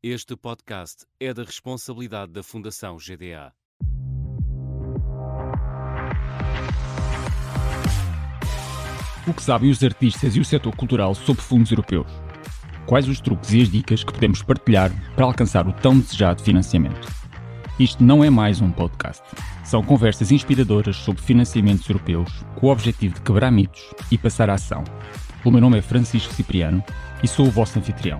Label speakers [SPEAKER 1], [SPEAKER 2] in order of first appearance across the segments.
[SPEAKER 1] Este podcast é da responsabilidade da Fundação GDA.
[SPEAKER 2] O que sabem os artistas e o setor cultural sobre fundos europeus? Quais os truques e as dicas que podemos partilhar para alcançar o tão desejado financiamento? Isto não é mais um podcast. São conversas inspiradoras sobre financiamentos europeus com o objetivo de quebrar mitos e passar à ação. O meu nome é Francisco Cipriano e sou o vosso anfitrião.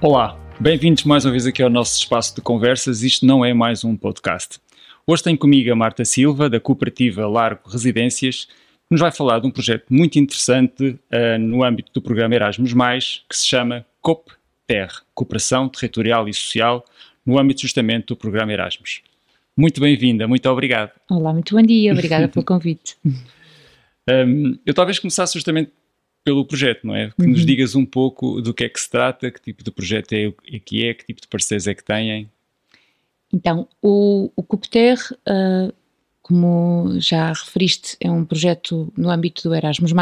[SPEAKER 2] Olá, bem-vindos mais uma vez aqui ao nosso espaço de conversas. Isto não é mais um podcast. Hoje tenho comigo a Marta Silva, da cooperativa Largo Residências, que nos vai falar de um projeto muito interessante no âmbito do programa Erasmus+, que se chama COP-TER, Cooperação Territorial e Social, no âmbito justamente do programa Erasmus. Muito bem-vinda, muito obrigado.
[SPEAKER 3] Olá, muito bom dia, obrigada pelo convite.
[SPEAKER 2] Eu talvez começasse justamente pelo projeto, não é? Que nos digas um pouco do que é que se trata, que tipo de projeto é que tipo de parceiros é que têm.
[SPEAKER 3] Então, o COP-TER, como já referiste, é um projeto no âmbito do Erasmus+,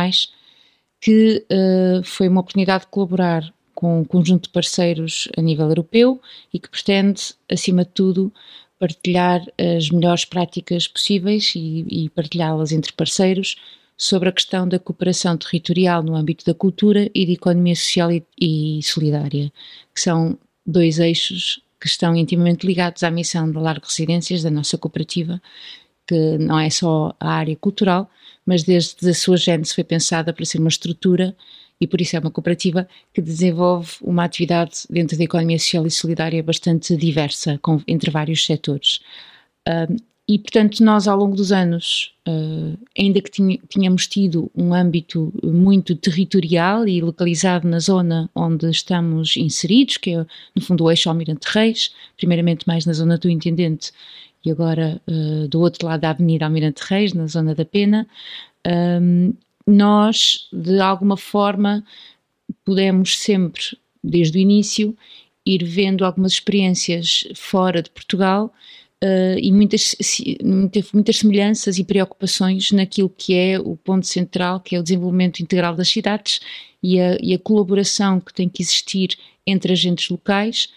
[SPEAKER 3] que foi uma oportunidade de colaborar com um conjunto de parceiros a nível europeu e que pretende, acima de tudo, partilhar as melhores práticas possíveis e partilhá-las entre parceiros sobre a questão da cooperação territorial no âmbito da cultura e de economia social e solidária, que são dois eixos que estão intimamente ligados à missão da Largo Residências, da nossa cooperativa, que não é só a área cultural, mas desde a sua gênese foi pensada para ser uma estrutura e por isso é uma cooperativa que desenvolve uma atividade dentro da economia social e solidária bastante diversa, entre vários setores. E, portanto, nós ao longo dos anos, ainda que tínhamos tido um âmbito muito territorial e localizado na zona onde estamos inseridos, que é, no fundo, o eixo Almirante Reis, primeiramente mais na zona do Intendente e agora do outro lado da Avenida Almirante Reis, na zona da Pena, nós, de alguma forma, pudemos sempre, desde o início, ir vendo algumas experiências fora de Portugal, e muitas semelhanças e preocupações naquilo que é o ponto central, que é o desenvolvimento integral das cidades e a colaboração que tem que existir entre agentes locais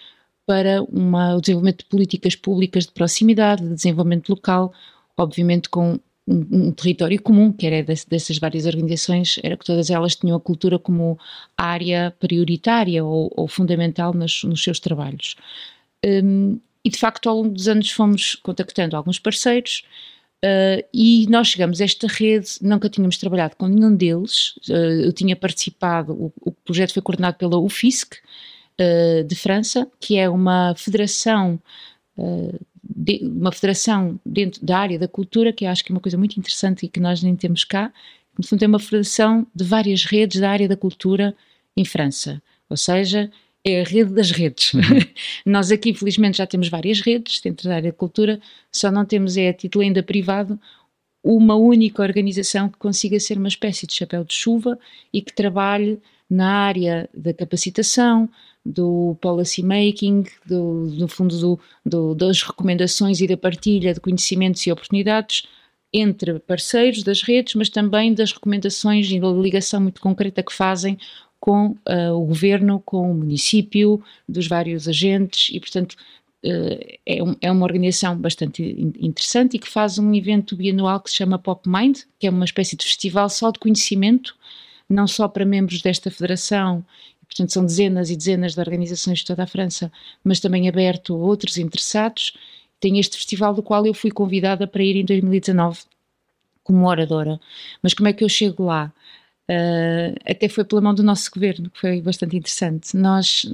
[SPEAKER 3] para o desenvolvimento de políticas públicas de proximidade, de desenvolvimento local, obviamente com um território comum, que era dessas várias organizações, era que todas elas tinham a cultura como área prioritária ou fundamental nos seus trabalhos. E de facto ao longo dos anos fomos contactando alguns parceiros e nós chegamos a esta rede, nunca tínhamos trabalhado com nenhum deles, eu tinha participado, o projeto foi coordenado pela UFISC de França, que é uma federação dentro da área da cultura, que eu acho que é uma coisa muito interessante e que nós nem temos cá. No fundo é uma federação de várias redes da área da cultura em França, ou seja, é a rede das redes. Nós aqui, felizmente, já temos várias redes dentro da área da cultura, só não temos, a título ainda privado, uma única organização que consiga ser uma espécie de chapéu de chuva e que trabalhe na área da capacitação, do policy making, no fundo das recomendações e da partilha de conhecimentos e oportunidades entre parceiros das redes, mas também das recomendações e da ligação muito concreta que fazem com o governo, com o município, dos vários agentes e, portanto, é uma organização bastante interessante e que faz um evento bianual que se chama PopMind, que é uma espécie de festival só de conhecimento, não só para membros desta federação, portanto são dezenas e dezenas de organizações de toda a França, mas também aberto a outros interessados. Tem este festival do qual eu fui convidada para ir em 2019 como oradora. Mas como é que eu chego lá? Até foi pela mão do nosso governo, que foi bastante interessante. Nós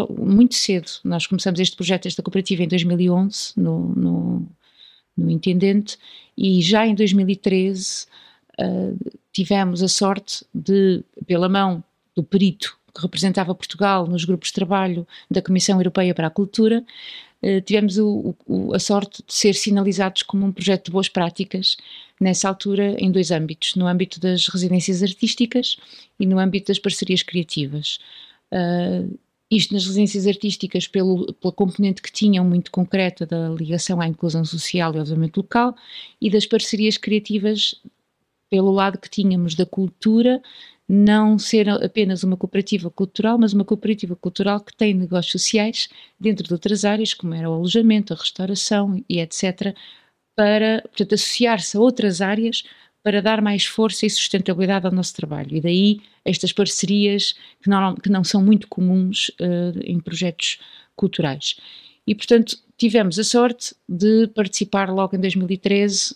[SPEAKER 3] muito cedo, nós começamos este projeto, esta cooperativa em 2011, no Intendente, e já em 2013 tivemos a sorte de, pela mão do perito que representava Portugal nos grupos de trabalho da Comissão Europeia para a Cultura, tivemos a sorte de ser sinalizados como um projeto de boas práticas nessa altura em dois âmbitos, no âmbito das residências artísticas e no âmbito das parcerias criativas. Isto nas residências artísticas pela componente que tinham muito concreta da ligação à inclusão social e obviamente local, e das parcerias criativas pelo lado que tínhamos da cultura não ser apenas uma cooperativa cultural, mas uma cooperativa cultural que tem negócios sociais dentro de outras áreas, como era o alojamento, a restauração e etc., para, portanto, associar-se a outras áreas para dar mais força e sustentabilidade ao nosso trabalho. E daí estas parcerias que não são muito comuns em projetos culturais. E, portanto, tivemos a sorte de participar logo em 2013,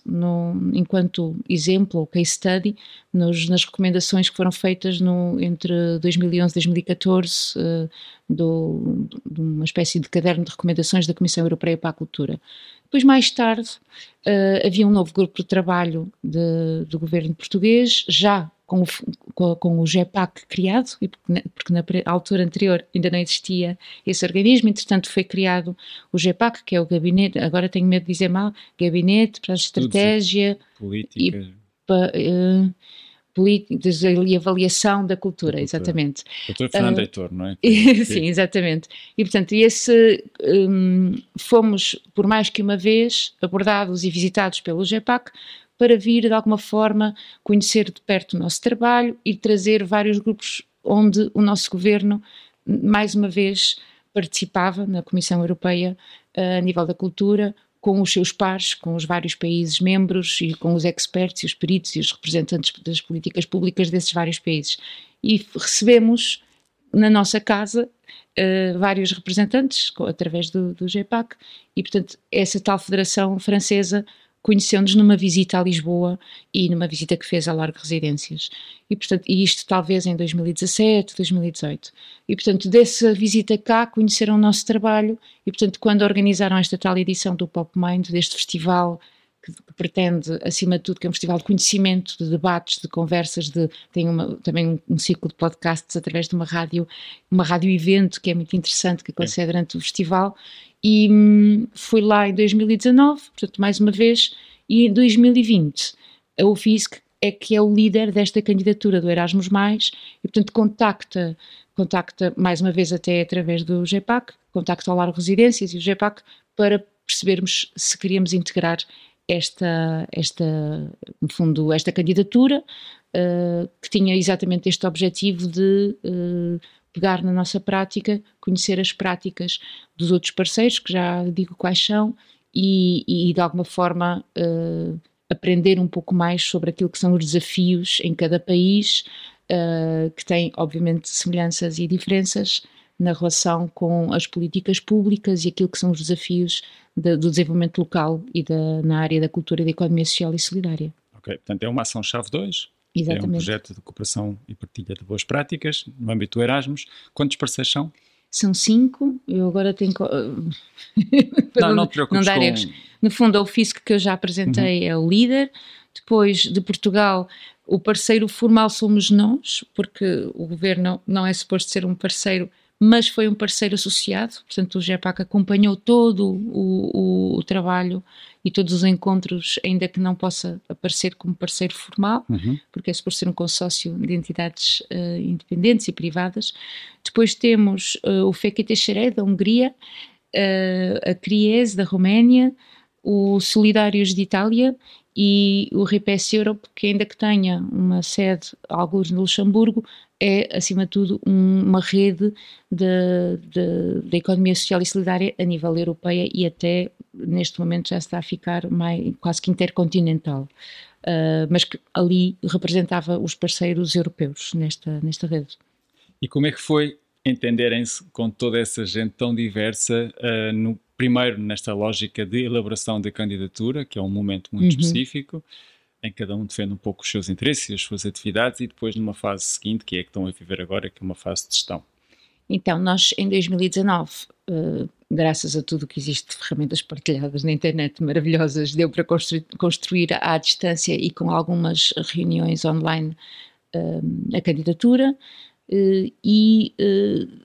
[SPEAKER 3] enquanto exemplo, case study, nas recomendações que foram feitas entre 2011 e 2014, de uma espécie de caderno de recomendações da Comissão Europeia para a Cultura. Depois, mais tarde, havia um novo grupo de trabalho do governo português, já com o GEPAC criado, porque na altura anterior ainda não existia esse organismo. Entretanto foi criado o GEPAC, que é o Gabinete, agora tenho medo de dizer mal, Gabinete para a Estratégia Políticas e Avaliação da Cultura, exatamente.
[SPEAKER 2] Doutor Fernando Heitor, não é?
[SPEAKER 3] Sim, exatamente. E portanto, fomos por mais que uma vez abordados e visitados pelo GEPAC, para vir, de alguma forma, conhecer de perto o nosso trabalho e trazer vários grupos onde o nosso governo, mais uma vez, participava na Comissão Europeia a nível da cultura, com os seus pares, com os vários países membros e com os experts e os peritos e os representantes das políticas públicas desses vários países. E recebemos na nossa casa vários representantes, através do GEPAC, e, portanto, essa tal Federação Francesa conheceu-nos numa visita a Lisboa e numa visita que fez a Largo Residências. E, portanto, isto talvez em 2017, 2018. E, portanto, dessa visita cá conheceram o nosso trabalho e, portanto, quando organizaram esta tal edição do Pop Mind, deste festival que pretende, acima de tudo, que é um festival de conhecimento, de debates, de conversas, tem também um ciclo de podcasts através de uma rádio evento que é muito interessante, que acontece durante o festival. E fui lá em 2019, portanto, mais uma vez, e em 2020 a UFISC é que é o líder desta candidatura do Erasmus+, e, portanto, contacta mais uma vez até através do GEPAC, contacta ao Largo Residências e o GEPAC para percebermos se queríamos integrar no fundo, esta candidatura, que tinha exatamente este objetivo de pegar na nossa prática, conhecer as práticas dos outros parceiros, que já digo quais são, e de alguma forma aprender um pouco mais sobre aquilo que são os desafios em cada país, que têm obviamente semelhanças e diferenças na relação com as políticas públicas e aquilo que são os desafios do desenvolvimento local e na área da cultura e da economia social e solidária.
[SPEAKER 2] Ok, portanto é uma ação-chave 2.
[SPEAKER 3] Exatamente.
[SPEAKER 2] É um projeto de cooperação e partilha de boas práticas no âmbito do Erasmus. Quantos parceiros são?
[SPEAKER 3] São 5, eu agora tenho
[SPEAKER 2] não te preocupes,
[SPEAKER 3] não dar erros. No fundo, a UFISC que eu já apresentei é o líder. Depois de Portugal, o parceiro formal somos nós, porque o governo não é suposto ser um parceiro, mas foi um parceiro associado, portanto o GEPAC acompanhou todo o trabalho e todos os encontros, ainda que não possa aparecer como parceiro formal, porque é suposto ser um consórcio de entidades independentes e privadas. Depois temos o FECT Xerez, da Hungria, a CRIES, da Roménia, o Solidários de Itália e o RIPES Europe, que ainda que tenha uma sede, alguns no Luxemburgo, é, acima de tudo, uma rede da economia social e solidária a nível europeia e até, neste momento, já está a ficar quase que intercontinental. Mas que ali representava os parceiros europeus nesta rede.
[SPEAKER 2] E como é que foi entenderem-se com toda essa gente tão diversa, primeiro nesta lógica de elaboração da candidatura, que é um momento muito específico, em que cada um defende um pouco os seus interesses e as suas atividades, e depois numa fase seguinte, que é a que estão a viver agora, que é uma fase de gestão?
[SPEAKER 3] Então, nós em 2019, graças a tudo que existe de ferramentas partilhadas na internet maravilhosas, deu para construir à distância e com algumas reuniões online a candidatura, e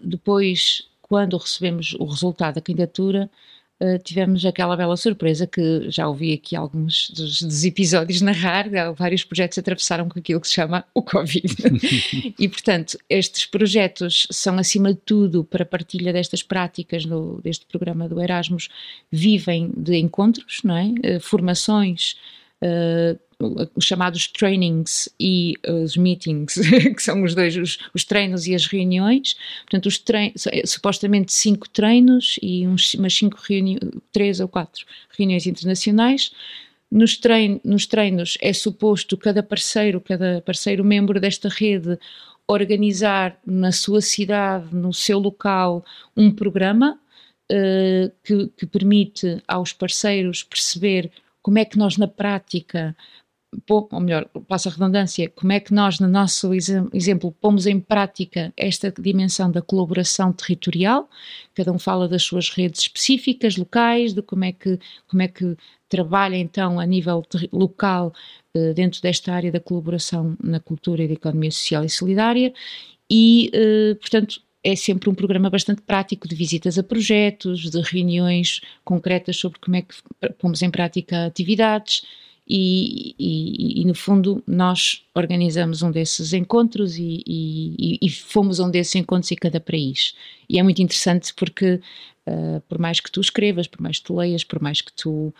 [SPEAKER 3] depois, quando recebemos o resultado da candidatura, tivemos aquela bela surpresa que já ouvi aqui alguns dos episódios narrar, vários projetos atravessaram com aquilo que se chama o Covid. E, portanto, estes projetos são, acima de tudo, para partilha destas práticas deste programa do Erasmus, vivem de encontros, não é? Formações, os chamados trainings e os meetings, que são os dois, os treinos e as reuniões. Portanto, supostamente 5 treinos e umas 3 ou 4 reuniões internacionais. Nos treinos é suposto cada parceiro membro desta rede organizar na sua cidade, no seu local, um programa que permite aos parceiros perceber como é que nós na prática, ou melhor, passa a redundância, como é que nós no nosso exemplo pomos em prática esta dimensão da colaboração territorial. Cada um fala das suas redes específicas, locais, de como é que trabalha então a nível local dentro desta área da colaboração na cultura e da economia social e solidária e, portanto, é sempre um programa bastante prático de visitas a projetos, de reuniões concretas sobre como é que pomos em prática atividades e no fundo nós organizamos um desses encontros e fomos a um desses encontros em cada país. E é muito interessante porque por mais que tu escrevas, por mais que tu leias, por mais que tu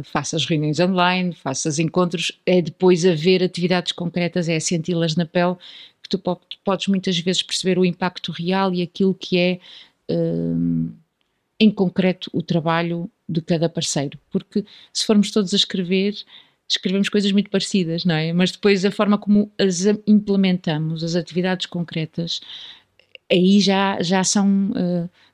[SPEAKER 3] faças reuniões online, faças encontros, é depois a ver atividades concretas, é a senti-las na pele, que tu podes muitas vezes perceber o impacto real e aquilo que é em concreto o trabalho de cada parceiro, porque se formos todos a escrevemos coisas muito parecidas, não é? Mas depois a forma como as implementamos, as atividades concretas, aí já são,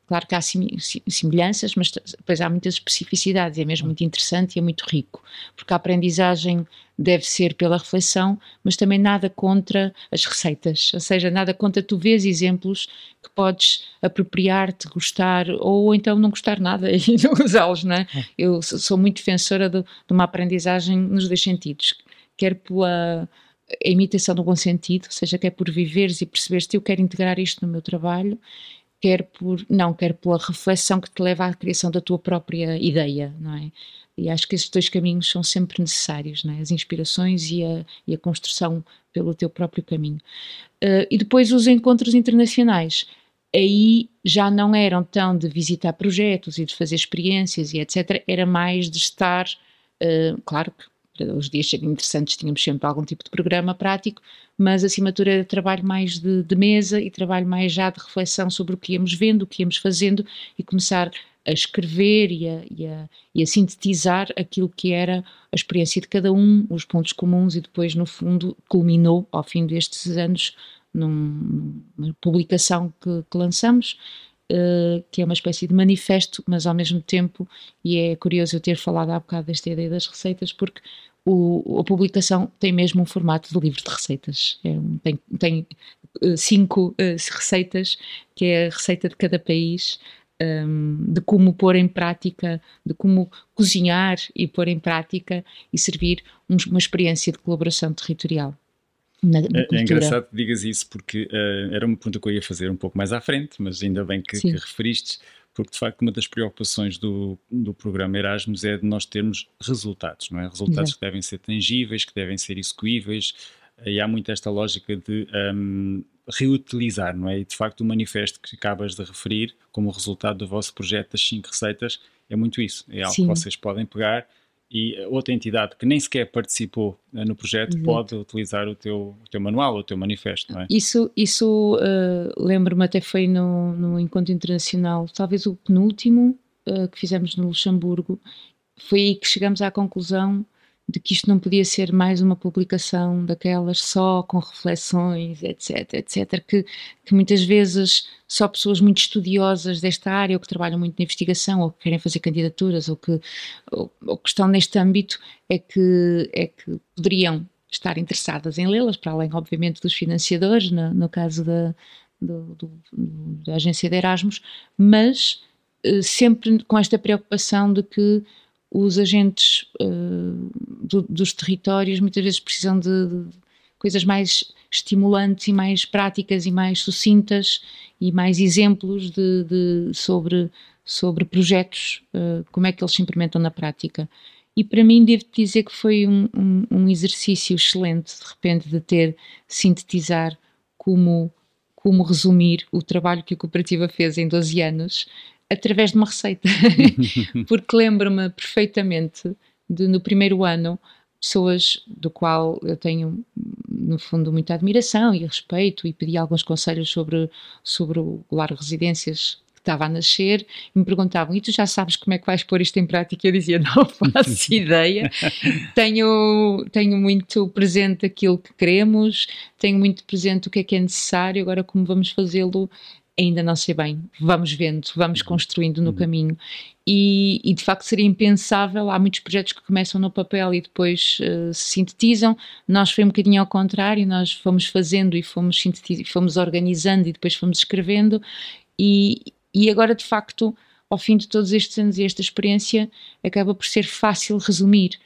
[SPEAKER 3] claro que há semelhanças, mas depois há muitas especificidades, é mesmo muito interessante e é muito rico, porque a aprendizagem deve ser pela reflexão, mas também nada contra as receitas, ou seja, nada contra tu vês exemplos que podes apropriar-te, gostar, ou então não gostar nada e não usá-los, não é? Eu sou muito defensora de uma aprendizagem nos 2 sentidos, quer pela a imitação do bom sentido, ou seja, quer por viveres e perceberes que eu quero integrar isto no meu trabalho, quer pela reflexão que te leva à criação da tua própria ideia, não é? E acho que esses 2 caminhos são sempre necessários, não é? As inspirações e a construção pelo teu próprio caminho. E depois os encontros internacionais, aí já não eram tão de visitar projetos e de fazer experiências e etc, era mais de estar, claro que para os dias serem interessantes tínhamos sempre algum tipo de programa prático, mas acima de tudo era trabalho mais de mesa e trabalho mais já de reflexão sobre o que íamos vendo, o que íamos fazendo e começar a escrever e a sintetizar aquilo que era a experiência de cada um, os pontos comuns e depois no fundo culminou ao fim destes anos numa publicação que lançamos, que é uma espécie de manifesto, mas ao mesmo tempo, e é curioso eu ter falado há bocado desta ideia das receitas, porque a publicação tem mesmo um formato de livro de receitas. Tem 5 receitas, que é a receita de cada país, de como pôr em prática, de como cozinhar e pôr em prática e servir uma experiência de colaboração territorial.
[SPEAKER 2] É engraçado que digas isso porque era uma pergunta que eu ia fazer um pouco mais à frente, mas ainda bem que referiste, porque de facto uma das preocupações do programa Erasmus é de nós termos resultados, não é? Resultados que devem ser tangíveis, que devem ser execuíveis, e há muito esta lógica de reutilizar, não é? E de facto o manifesto que acabas de referir como resultado do vosso projeto das 5 receitas é muito isso, é algo que vocês podem pegar e outra entidade que nem sequer participou no projeto pode utilizar o teu manual, o teu manifesto, não é?
[SPEAKER 3] Isso lembro-me até foi no encontro internacional, talvez o penúltimo que fizemos no Luxemburgo, foi aí que chegamos à conclusão de que isto não podia ser mais uma publicação daquelas só com reflexões, etc, que muitas vezes só pessoas muito estudiosas desta área, ou que trabalham muito na investigação, ou que querem fazer candidaturas, ou que estão neste âmbito, é que poderiam estar interessadas em lê-las, para além, obviamente, dos financiadores, no caso da agência de Erasmus, mas sempre com esta preocupação de que os agentes dos territórios muitas vezes precisam de coisas mais estimulantes e mais práticas e mais sucintas e mais exemplos sobre projetos, como é que eles se implementam na prática. E para mim devo dizer que foi um exercício excelente, de repente, de ter sintetizar como resumir o trabalho que a cooperativa fez em 12 anos através de uma receita. Porque lembro-me perfeitamente de, no primeiro ano, pessoas do qual eu tenho, no fundo, muita admiração e respeito, e pedi alguns conselhos sobre o Lar Residências que estava a nascer, e me perguntavam, e tu já sabes como é que vais pôr isto em prática? Eu dizia, não faço ideia, tenho muito presente aquilo que queremos, tenho muito presente o que é necessário, agora como vamos fazê-lo, ainda não sei bem, vamos vendo, vamos construindo no caminho. E de facto seria impensável, há muitos projetos que começam no papel e depois se sintetizam, nós foi um bocadinho ao contrário, nós fomos fazendo e fomos organizando e depois fomos escrevendo, e agora de facto, ao fim de todos estes anos e esta experiência, acaba por ser fácil resumir,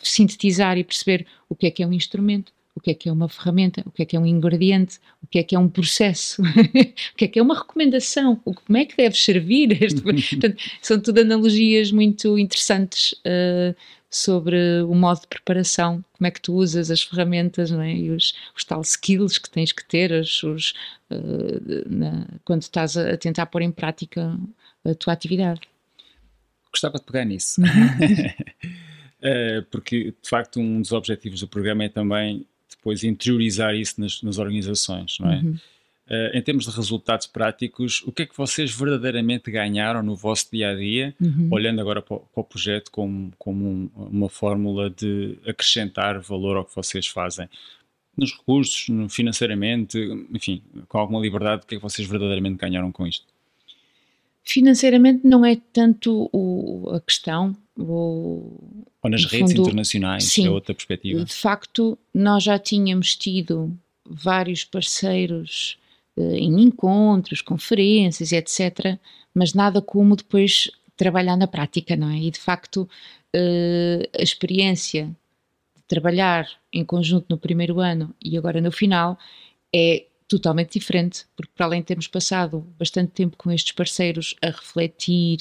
[SPEAKER 3] sintetizar e perceber o que é um instrumento, o que é uma ferramenta, o que é um ingrediente, o que é um processo, o que é uma recomendação, como é que deve servir. Portanto, são tudo analogias muito interessantes sobre o modo de preparação, como é que tu usas as ferramentas, não é? E os tal skills que tens que ter quando estás a tentar pôr em prática a tua atividade.
[SPEAKER 2] Gostava de pegar nisso. Porque, de facto, um dos objetivos do programa é também depois interiorizar isso nas organizações, não é? Em termos de resultados práticos, o que é que vocês verdadeiramente ganharam no vosso dia-a-dia, olhando agora para o projeto como uma fórmula de acrescentar valor ao que vocês fazem? Nos recursos, financeiramente, enfim, com alguma liberdade, o que é que vocês verdadeiramente ganharam com isto?
[SPEAKER 3] Financeiramente não é tanto a questão.
[SPEAKER 2] Ou nas redes internacionais, sim, é outra perspectiva.
[SPEAKER 3] De facto, nós já tínhamos tido vários parceiros em encontros, conferências, etc., mas nada como depois trabalhar na prática, não é? E de facto, a experiência de trabalhar em conjunto no primeiro ano e agora no final é totalmente diferente, porque para além de termos passado bastante tempo com estes parceiros a refletir,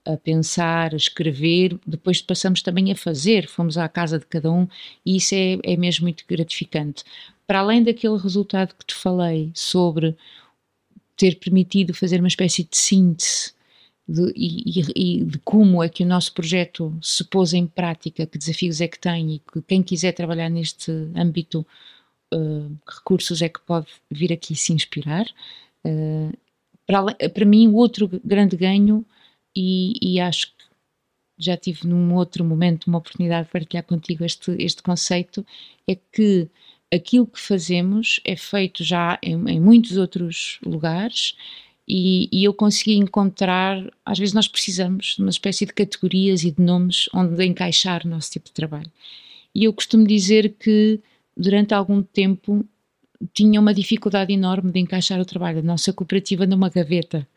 [SPEAKER 3] a pensar, a escrever, depois passamos também a fazer, fomos à casa de cada um, e isso é mesmo muito gratificante. Para além daquele resultado que te falei sobre ter permitido fazer uma espécie de síntese de como é que o nosso projeto se pôs em prática, que desafios é que tem, e que quem quiser trabalhar neste âmbito, que recursos é que pode vir aqui se inspirar. Para mim, o outro grande ganho, e acho que já tive num outro momento uma oportunidade de partilhar contigo este conceito, é que aquilo que fazemos é feito já em muitos outros lugares, e eu consegui encontrar, às vezes nós precisamos de uma espécie de categorias e de nomes onde encaixar o nosso tipo de trabalho. E eu costumo dizer que durante algum tempo tinha uma dificuldade enorme de encaixar o trabalho da nossa cooperativa numa gaveta,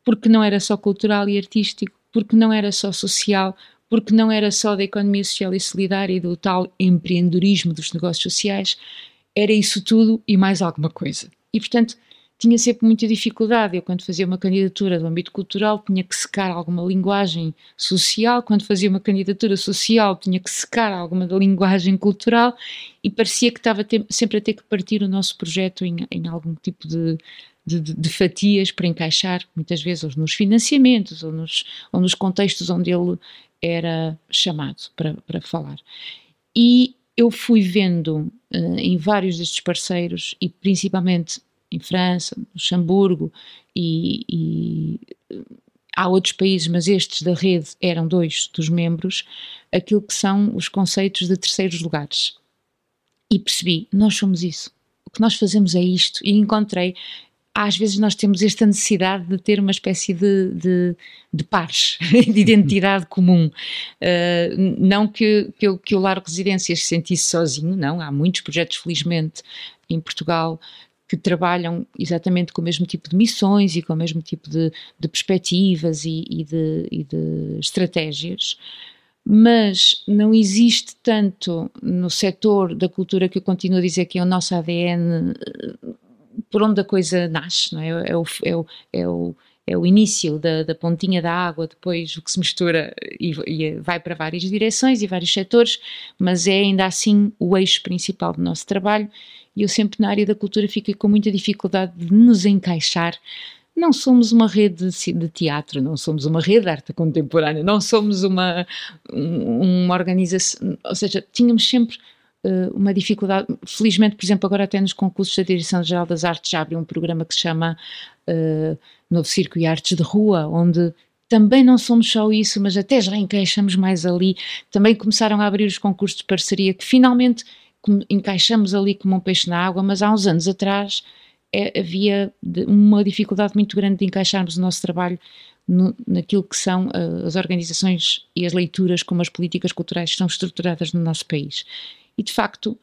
[SPEAKER 3] porque não era só cultural e artístico, porque não era só social, porque não era só da economia social e solidária e do tal empreendedorismo dos negócios sociais, era isso tudo e mais alguma coisa. E, portanto, tinha sempre muita dificuldade. Eu, quando fazia uma candidatura do âmbito cultural, tinha que secar alguma linguagem social, quando fazia uma candidatura social, tinha que secar alguma da linguagem cultural, e parecia que estava sempre a ter que partir o nosso projeto em algum tipo de fatias para encaixar, muitas vezes, ou nos financiamentos, ou nos contextos onde ele era chamado para falar. E eu fui vendo em vários destes parceiros, e principalmente em França, Luxemburgo, e há outros países, mas estes da rede eram 2 dos membros, aquilo que são os conceitos de terceiros lugares. E percebi, nós somos isso, o que nós fazemos é isto, e encontrei, às vezes nós temos esta necessidade de ter uma espécie de pares, de identidade comum. Não que o Lar Residências se sentisse sozinho, não, há muitos projetos, felizmente, em Portugal, que trabalham exatamente com o mesmo tipo de missões e com o mesmo tipo de perspectivas e de estratégias, mas não existe tanto no setor da cultura, que eu continuo a dizer que é o nosso ADN, por onde a coisa nasce, não é? É o início da pontinha da água, depois o que se mistura e vai para várias direções e vários setores, mas é ainda assim o eixo principal do nosso trabalho. E eu sempre, na área da cultura, fiquei com muita dificuldade de nos encaixar não somos uma rede de teatro, não somos uma rede de arte contemporânea, não somos uma organização, ou seja, tínhamos sempre uma dificuldade. Felizmente, por exemplo, agora até nos concursos da Direção-Geral das Artes já abriu um programa que se chama Novo Circo e Artes de Rua, onde também não somos só isso, mas até já encaixamos mais ali. Também começaram a abrir os concursos de parceria, que finalmente encaixamos ali como um peixe na água, mas há uns anos atrás havia uma dificuldade muito grande de encaixarmos o nosso trabalho naquilo que são as organizações e as leituras como as políticas culturais estão estruturadas no nosso país. E, de facto,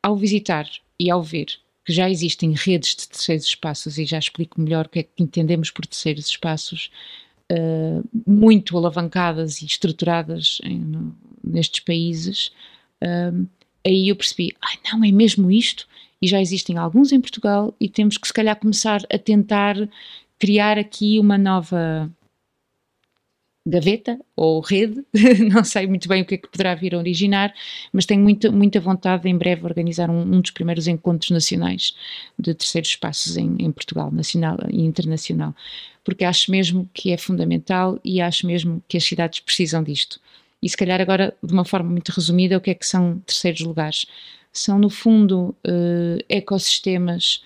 [SPEAKER 3] ao visitar e ao ver que já existem redes de terceiros espaços, e já explico melhor o que é que entendemos por terceiros espaços, muito alavancadas e estruturadas nestes países, aí eu percebi, não, é mesmo isto? E já existem alguns em Portugal e temos que se calhar começar a tentar criar aqui uma nova gaveta ou rede, não sei muito bem o que é que poderá vir a originar, mas tenho muita vontade de em breve organizar um dos primeiros encontros nacionais de terceiros espaços em Portugal, nacional e internacional, porque acho mesmo que é fundamental e acho mesmo que as cidades precisam disto. E se calhar agora, de uma forma muito resumida, o que é que são terceiros lugares? São, no fundo, ecossistemas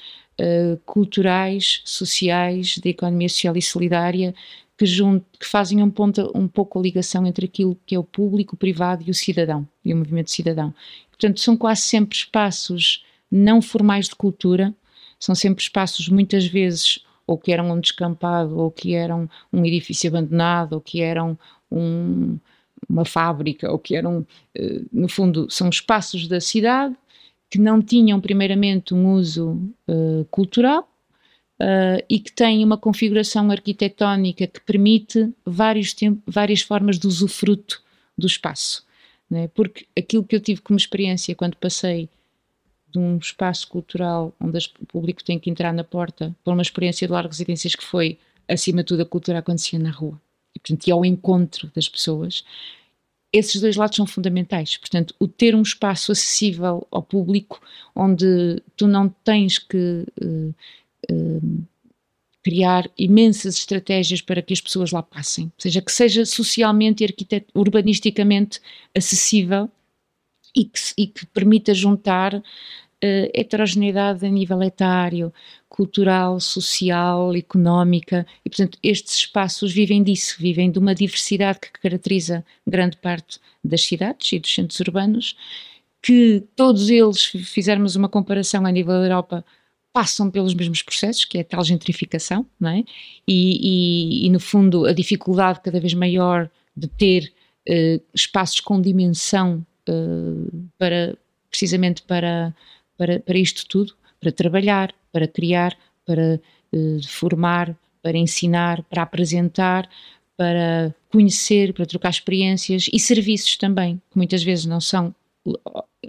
[SPEAKER 3] culturais, sociais, de economia social e solidária, que fazem um pouco a ligação entre aquilo que é o público, o privado e o cidadão, e o movimento cidadão. Portanto, são quase sempre espaços não formais de cultura, são sempre espaços, muitas vezes, ou que eram um descampado, ou que eram um edifício abandonado, ou que eram uma fábrica, ou que eram, no fundo, são espaços da cidade que não tinham primeiramente um uso cultural e que têm uma configuração arquitetónica que permite várias formas de usufruto do espaço, né? Porque aquilo que eu tive como experiência quando passei de um espaço cultural onde o público tem que entrar na porta para uma experiência de Lar Residências que foi, acima de tudo, a cultura acontecia na rua. E, portanto, ao encontro das pessoas, esses dois lados são fundamentais. Portanto, o ter um espaço acessível ao público, onde tu não tens que criar imensas estratégias para que as pessoas lá passem, ou seja, que seja socialmente e urbanisticamente acessível e que permita juntar heterogeneidade a nível etário, cultural, social, económica, e portanto estes espaços vivem disso, vivem de uma diversidade que caracteriza grande parte das cidades e dos centros urbanos, que todos eles, se fizermos uma comparação a nível da Europa, passam pelos mesmos processos, que é a tal gentrificação, não é? E no fundo a dificuldade cada vez maior de ter espaços com dimensão precisamente para isto tudo, para trabalhar, para criar, para formar, para ensinar, para apresentar, para conhecer, para trocar experiências e serviços também, que muitas vezes não são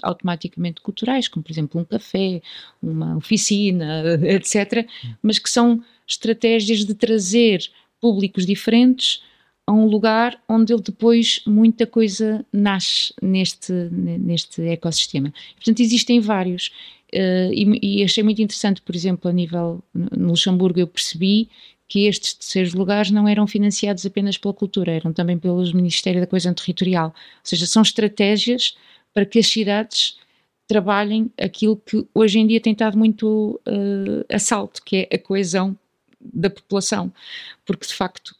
[SPEAKER 3] automaticamente culturais, como por exemplo um café, uma oficina, etc., mas que são estratégias de trazer públicos diferentes a um lugar onde ele depois muita coisa nasce neste ecossistema. Portanto, existem vários e achei muito interessante, por exemplo, a nível no Luxemburgo eu percebi que estes terceiros lugares não eram financiados apenas pela cultura, eram também pelos Ministério da Coesão Territorial, ou seja, são estratégias para que as cidades trabalhem aquilo que hoje em dia tem estado muito a salto, que é a coesão da população, porque de facto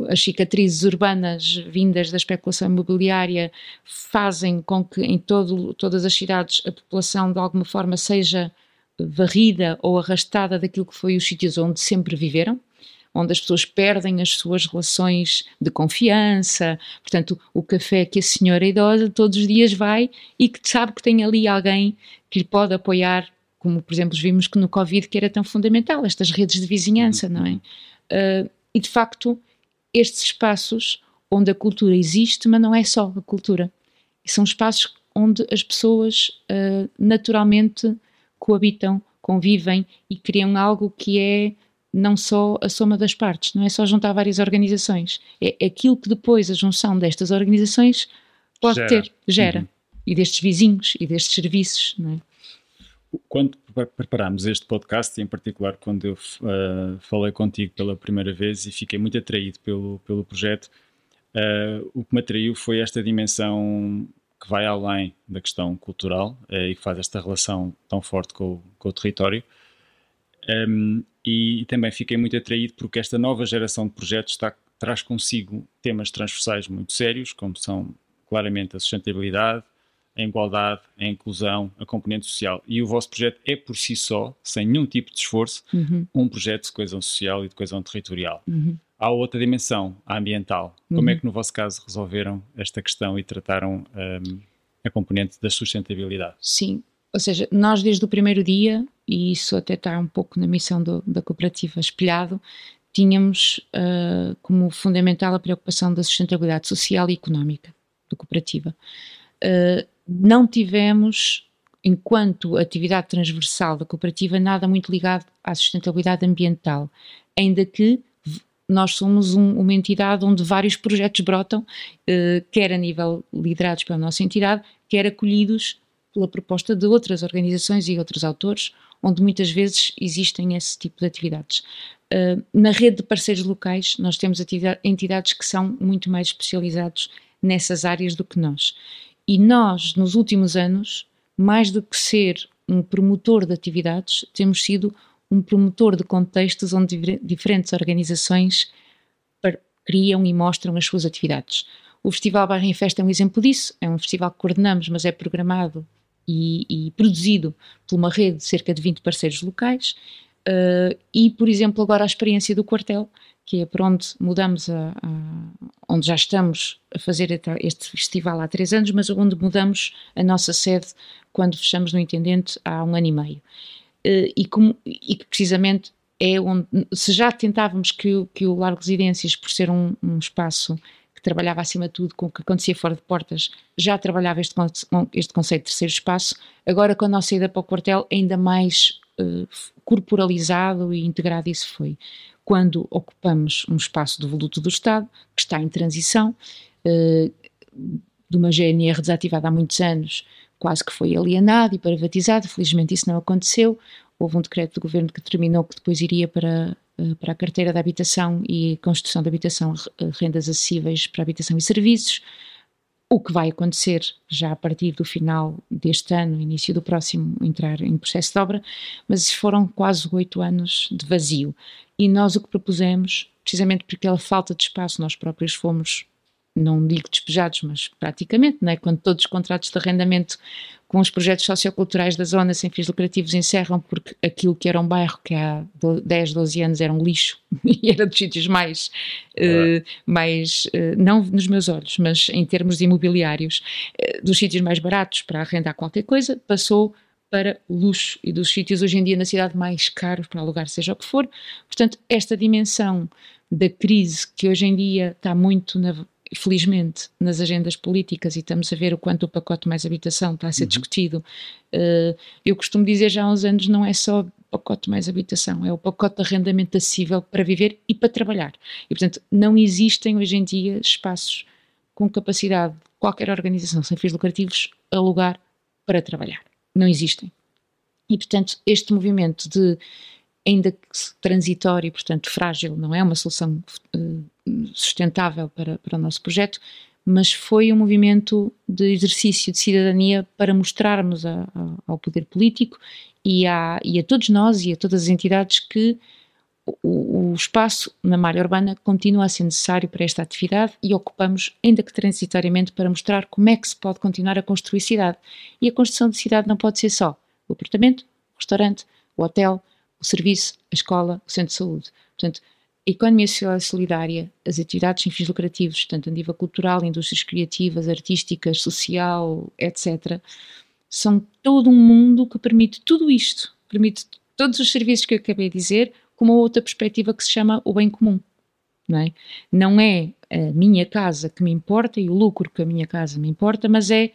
[SPEAKER 3] as cicatrizes urbanas vindas da especulação imobiliária fazem com que em todas as cidades a população de alguma forma seja varrida ou arrastada daquilo que foi os sítios onde sempre viveram, onde as pessoas perdem as suas relações de confiança. Portanto, o café que a senhora idosa todos os dias vai e que sabe que tem ali alguém que lhe pode apoiar, como por exemplo vimos que no Covid que era tão fundamental, estas redes de vizinhança, não é? E de facto estes espaços onde a cultura existe, mas não é só a cultura, são espaços onde as pessoas naturalmente coabitam, convivem e criam algo que é não só a soma das partes, não é só juntar várias organizações, é aquilo que depois a junção destas organizações pode gera. E destes vizinhos e destes serviços, não é?
[SPEAKER 2] Quando preparámos este podcast, em particular quando eu falei contigo pela primeira vez e fiquei muito atraído pelo projeto, o que me atraiu foi esta dimensão que vai além da questão cultural e que faz esta relação tão forte com o território. E também fiquei muito atraído porque esta nova geração de projetos traz consigo temas transversais muito sérios, como são claramente a sustentabilidade, a igualdade, a inclusão, a componente social. E o vosso projeto é por si só, sem nenhum tipo de esforço, um projeto de coesão social e de coesão territorial. Há outra dimensão, a ambiental. Como é que no vosso caso resolveram esta questão e trataram a componente da sustentabilidade?
[SPEAKER 3] Sim, ou seja, nós desde o primeiro dia, e isso até está um pouco na missão da cooperativa espelhado, tínhamos como fundamental a preocupação da sustentabilidade social e económica da cooperativa. Não tivemos, enquanto atividade transversal da cooperativa, nada muito ligado à sustentabilidade ambiental, ainda que nós somos uma entidade onde vários projetos brotam, quer a nível liderados pela nossa entidade, quer acolhidos pela proposta de outras organizações e outros autores, onde muitas vezes existem esse tipo de atividades. Na rede de parceiros locais, nós temos entidades que são muito mais especializados nessas áreas do que nós. E nós, nos últimos anos, mais do que ser um promotor de atividades, temos sido um promotor de contextos onde diferentes organizações criam e mostram as suas atividades. O Festival Bairro em Festa é um exemplo disso, é um festival que coordenamos, mas é programado e produzido por uma rede de cerca de 20 parceiros locais, e, por exemplo, agora a experiência do Quartel, que é por onde mudamos, onde já estamos a fazer este festival há 3 anos, mas onde mudamos a nossa sede quando fechamos no Intendente há 1 ano e meio. E que precisamente é onde, se já tentávamos que o Largo Residências, por ser um espaço que trabalhava acima de tudo com o que acontecia fora de portas, já trabalhava este conceito de terceiro espaço, agora com a nossa ida para o Quartel ainda mais corporalizado e integrado isso foi. Quando ocupamos um espaço do Voluto do Estado, que está em transição, de uma GNR desativada há muitos anos, quase que foi alienado e privatizado, felizmente isso não aconteceu, houve um decreto do governo que determinou que depois iria para a carteira da habitação e construção de habitação, rendas acessíveis para habitação e serviços, o que vai acontecer já a partir do final deste ano, início do próximo, entrar em processo de obra, mas foram quase 8 anos de vazio. E nós o que propusemos, precisamente porque aquela falta de espaço, nós próprios fomos, não digo despejados, mas praticamente, não é? Quando todos os contratos de arrendamento com os projetos socioculturais da zona sem fins lucrativos encerram porque aquilo que era um bairro que há 10, 12 anos era um lixo e era dos sítios mais, não nos meus olhos, mas em termos de imobiliários, dos sítios mais baratos para arrendar qualquer coisa, passou para luxo e dos sítios hoje em dia na cidade mais caros para alugar seja o que for. Portanto, esta dimensão da crise que hoje em dia está muito felizmente nas agendas políticas e estamos a ver o quanto o pacote mais habitação está a ser discutido. Eu costumo dizer já há uns anos, não é só o pacote mais habitação, é o pacote de arrendamento acessível para viver e para trabalhar. E portanto não existem hoje em dia espaços com capacidade de qualquer organização sem fins lucrativos alugar para trabalhar. Não existem. E portanto este movimento de, ainda que transitório, portanto frágil, não é uma solução sustentável para o nosso projeto, mas foi um movimento de exercício de cidadania para mostrarmos ao poder político e a todos nós e a todas as entidades que o espaço na malha urbana continua a ser necessário para esta atividade e ocupamos, ainda que transitoriamente, para mostrar como é que se pode continuar a construir cidade. E a construção de cidade não pode ser só o apartamento, o restaurante, o hotel, o serviço, a escola, o centro de saúde. Portanto, a economia social e solidária, as atividades sem fins lucrativos, tanto a nível cultural, indústrias criativas, artísticas, social, etc., são todo um mundo que permite tudo isto, permite todos os serviços que eu acabei de dizer, com uma outra perspectiva que se chama o bem comum. Não é? Não é a minha casa que me importa e o lucro que a minha casa me importa, mas é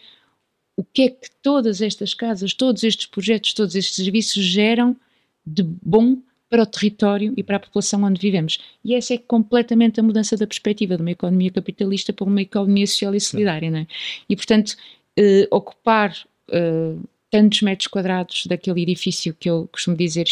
[SPEAKER 3] o que é que todas estas casas, todos estes projetos, todos estes serviços geram de bom para o território e para a população onde vivemos. E essa é completamente a mudança da perspectiva de uma economia capitalista para uma economia social e solidária, não é? E, portanto, ocupar tantos metros quadrados daquele edifício que eu costumo dizer,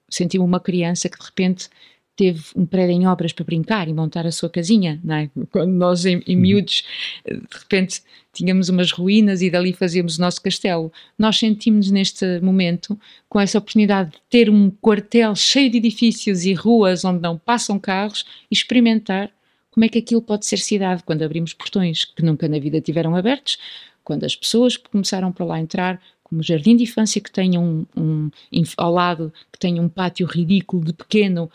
[SPEAKER 3] senti-me uma criança que de repente teve um prédio em obras para brincar e montar a sua casinha, não é? Quando nós em miúdos, de repente tínhamos umas ruínas e dali fazíamos o nosso castelo. Nós sentimos-nos neste momento com essa oportunidade de ter um quartel cheio de edifícios e ruas onde não passam carros e experimentar como é que aquilo pode ser cidade quando abrimos portões que nunca na vida tiveram abertos, quando as pessoas começaram para lá entrar, como jardim de infância que tenha ao lado, que tenha um pátio ridículo de pequeno,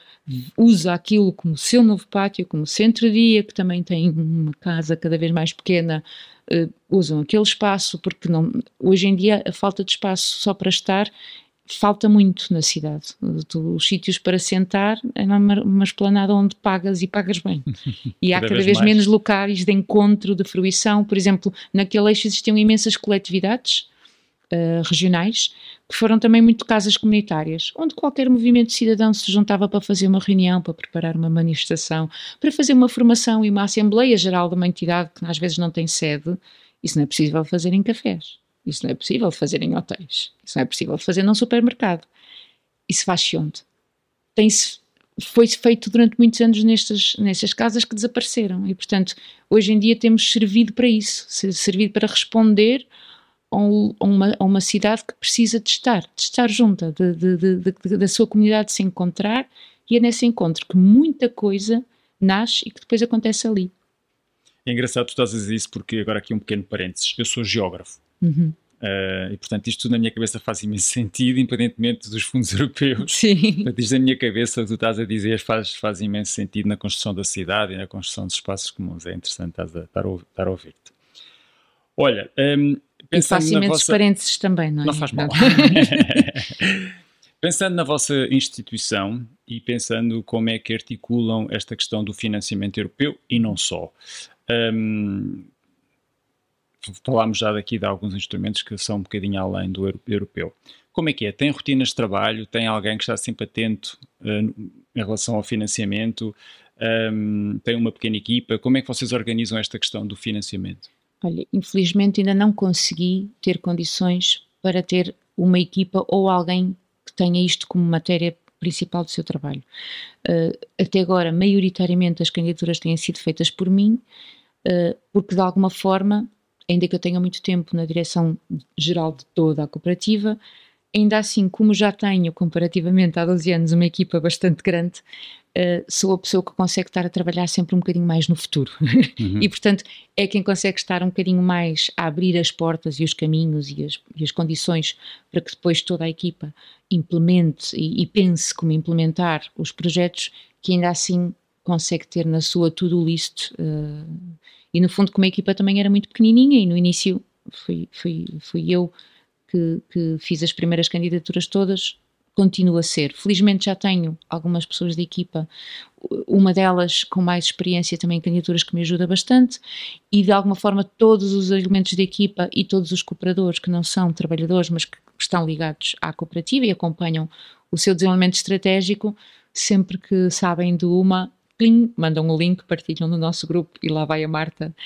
[SPEAKER 3] usa aquilo como seu novo pátio, como centro-dia, que também tem uma casa cada vez mais pequena, usam aquele espaço, porque não, hoje em dia a falta de espaço só para estar falta muito na cidade. Os sítios para sentar é uma esplanada onde pagas e pagas bem. E há cada vez menos locais de encontro, de fruição. Por exemplo, naquele eixo existiam imensas coletividades regionais, que foram também muito casas comunitárias, onde qualquer movimento de cidadão se juntava para fazer uma reunião, para preparar uma manifestação, para fazer uma formação e uma Assembleia Geral de uma entidade que às vezes não tem sede. Isso não é possível fazer em cafés, isso não é possível fazer em hotéis, isso não é possível fazer num supermercado. Isso faz-se onde? Foi-se feito durante muitos anos nestas casas que desapareceram e, portanto, hoje em dia temos servido para isso, servido para responder a uma cidade que precisa de estar junta, da sua comunidade se encontrar, e é nesse encontro que muita coisa nasce e que depois acontece ali.
[SPEAKER 2] É engraçado tu estás a dizer isso porque agora aqui um pequeno parênteses, eu sou geógrafo. E portanto isto tudo na minha cabeça faz imenso sentido, independentemente dos fundos europeus.
[SPEAKER 3] Sim.
[SPEAKER 2] Portanto, isto na minha cabeça, o que tu estás a dizer faz imenso sentido na construção da cidade e na construção de espaços comuns. É interessante estar a ouvir-te. Olha,
[SPEAKER 3] e faço imensos parênteses também, não é?
[SPEAKER 2] Não faz mal. Pensando na vossa instituição e pensando como é que articulam esta questão do financiamento europeu e não só. Falámos já daqui de alguns instrumentos que são um bocadinho além do europeu. Como é que é? Tem rotinas de trabalho? Tem alguém que está sempre atento em relação ao financiamento? Tem uma pequena equipa? Como é que vocês organizam esta questão do financiamento?
[SPEAKER 3] Olha, infelizmente ainda não consegui ter condições para ter uma equipa ou alguém que tenha isto como matéria principal do seu trabalho. Até agora, maioritariamente as candidaturas têm sido feitas por mim, porque de alguma forma, ainda que eu tenha muito tempo na direção geral de toda a cooperativa, ainda assim, como já tenho comparativamente há 12 anos uma equipa bastante grande, sou a pessoa que consegue estar a trabalhar sempre um bocadinho mais no futuro. E portanto é quem consegue estar um bocadinho mais a abrir as portas e os caminhos e as condições para que depois toda a equipa implemente e pense como implementar os projetos, que ainda assim consegue ter na sua to-do list. E no fundo, como a equipa também era muito pequenininha e no início fui eu que fiz as primeiras candidaturas todas, continua a ser. Felizmente já tenho algumas pessoas da equipa, uma delas com mais experiência também em candidaturas, que me ajuda bastante, e de alguma forma todos os elementos da equipa e todos os cooperadores que não são trabalhadores, mas que estão ligados à cooperativa e acompanham o seu desenvolvimento estratégico, sempre que sabem de uma, mandam o link, partilham no nosso grupo e lá vai a Marta.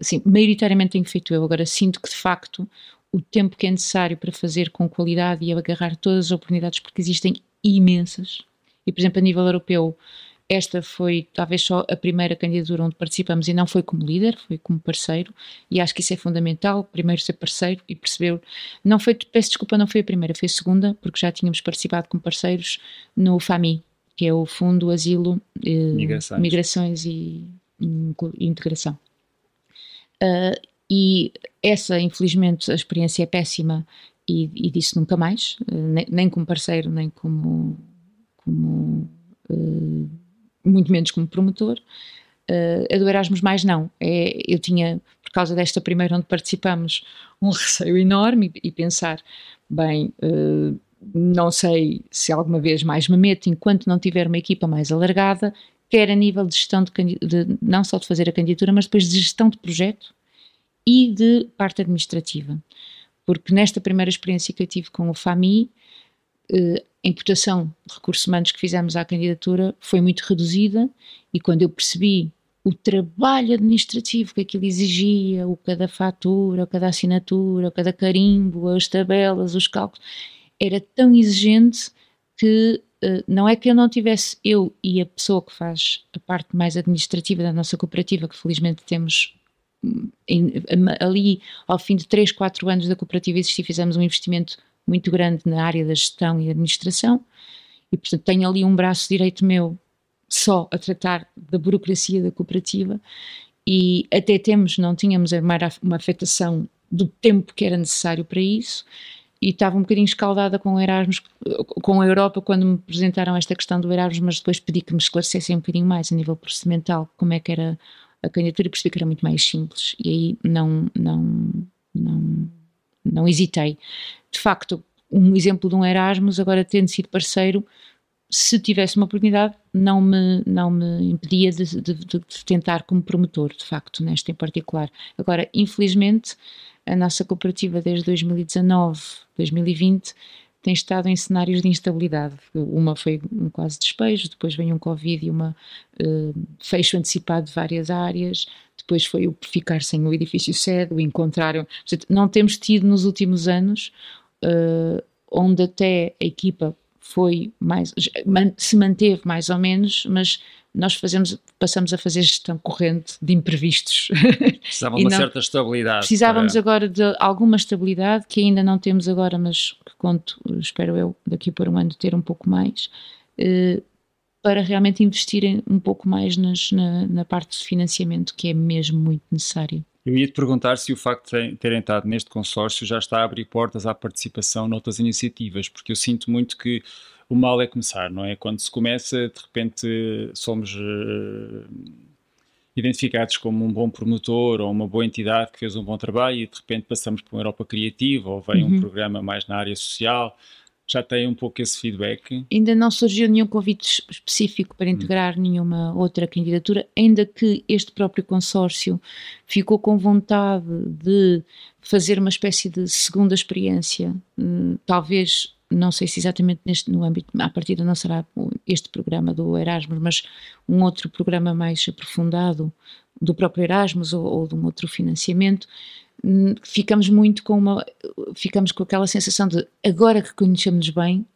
[SPEAKER 3] Assim, maioritariamente tenho feito eu. Agora sinto que de facto o tempo que é necessário para fazer com qualidade e agarrar todas as oportunidades, porque existem imensas, e por exemplo a nível europeu esta foi talvez só a primeira candidatura onde participamos e não foi como líder, foi como parceiro, e acho que isso é fundamental, primeiro ser parceiro e perceber, peço desculpa, não foi a primeira, foi a segunda, porque já tínhamos participado como parceiros no FAMI, que é o Fundo Asilo, Migrações e Integração. E essa, infelizmente, a experiência é péssima e disse nunca mais, nem como parceiro, nem como muito menos como promotor. A do Erasmus mais não. Eu tinha, por causa desta primeira onde participamos, um receio enorme e pensar, bem, não sei se alguma vez mais me meto enquanto não tiver uma equipa mais alargada, quer a nível de gestão não só de fazer a candidatura, mas depois de gestão de projeto e de parte administrativa, porque nesta primeira experiência que eu tive com o FAMI, a imputação de recursos humanos que fizemos à candidatura foi muito reduzida, e quando eu percebi o trabalho administrativo que aquilo exigia, o cada fatura, o cada assinatura, o cada carimbo, as tabelas, os cálculos, era tão exigente que não é que eu não tivesse, eu e a pessoa que faz a parte mais administrativa da nossa cooperativa, que felizmente temos ali ao fim de 3, 4 anos da cooperativa existir, fizemos um investimento muito grande na área da gestão e administração e portanto tenho ali um braço direito meu só a tratar da burocracia da cooperativa e até não tínhamos uma afetação do tempo que era necessário para isso e estava um bocadinho escaldada com o Erasmus, com a Europa quando me apresentaram esta questão do Erasmus, mas depois pedi que me esclarecessem um bocadinho mais a nível procedimental como é que era a candidatura e percebi que era muito mais simples e aí não hesitei. De facto, um exemplo de um Erasmus, agora tendo sido parceiro, se tivesse uma oportunidade, não me impedia de tentar como promotor, de facto, nesta em particular. Agora, infelizmente, a nossa cooperativa desde 2019, 2020, tem estado em cenários de instabilidade. Uma foi um quase despejo, depois veio um Covid e fecho antecipado de várias áreas, depois foi o ficar sem o edifício sede, o encontraram. Portanto, não temos tido nos últimos anos, onde até a equipa se manteve mais ou menos, mas nós passamos a fazer gestão corrente de imprevistos.
[SPEAKER 2] Precisavam de uma certa estabilidade.
[SPEAKER 3] Precisávamos agora de alguma estabilidade, que ainda não temos agora, mas que conto, espero eu, daqui por um ano ter um pouco mais, para realmente investirem um pouco mais na parte de financiamento, que é mesmo muito necessário.
[SPEAKER 2] Eu ia te perguntar se o facto de terem estado neste consórcio já está a abrir portas à participação noutras iniciativas, porque eu sinto muito que o mal é começar, não é? Quando se começa, de repente somos identificados como um bom promotor ou uma boa entidade que fez um bom trabalho e de repente passamos para uma Europa Criativa ou vem um programa mais na área social. Já tem um pouco esse feedback?
[SPEAKER 3] Ainda não surgiu nenhum convite específico para integrar nenhuma outra candidatura, ainda que este próprio consórcio ficou com vontade de fazer uma espécie de segunda experiência, talvez, não sei se exatamente no âmbito, à partida não será este programa do Erasmus, mas um outro programa mais aprofundado do próprio Erasmus ou de um outro financiamento. Ficamos com aquela sensação de agora que conhecemos bem,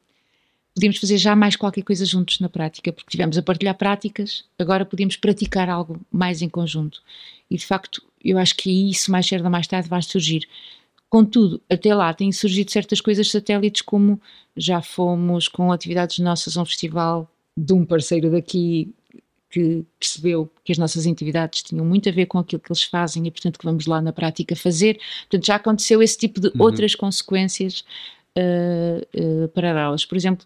[SPEAKER 3] podíamos fazer já mais qualquer coisa juntos na prática, porque tivemos a partilhar práticas, agora podíamos praticar algo mais em conjunto. E de facto, eu acho que isso mais cedo ou mais tarde vai surgir. Contudo, até lá têm surgido certas coisas satélites, como já fomos com atividades nossas a um festival de um parceiro daqui, que percebeu que as nossas atividades tinham muito a ver com aquilo que eles fazem e, portanto, que vamos lá na prática fazer. Portanto, já aconteceu esse tipo de outras consequências paralelas. Por exemplo,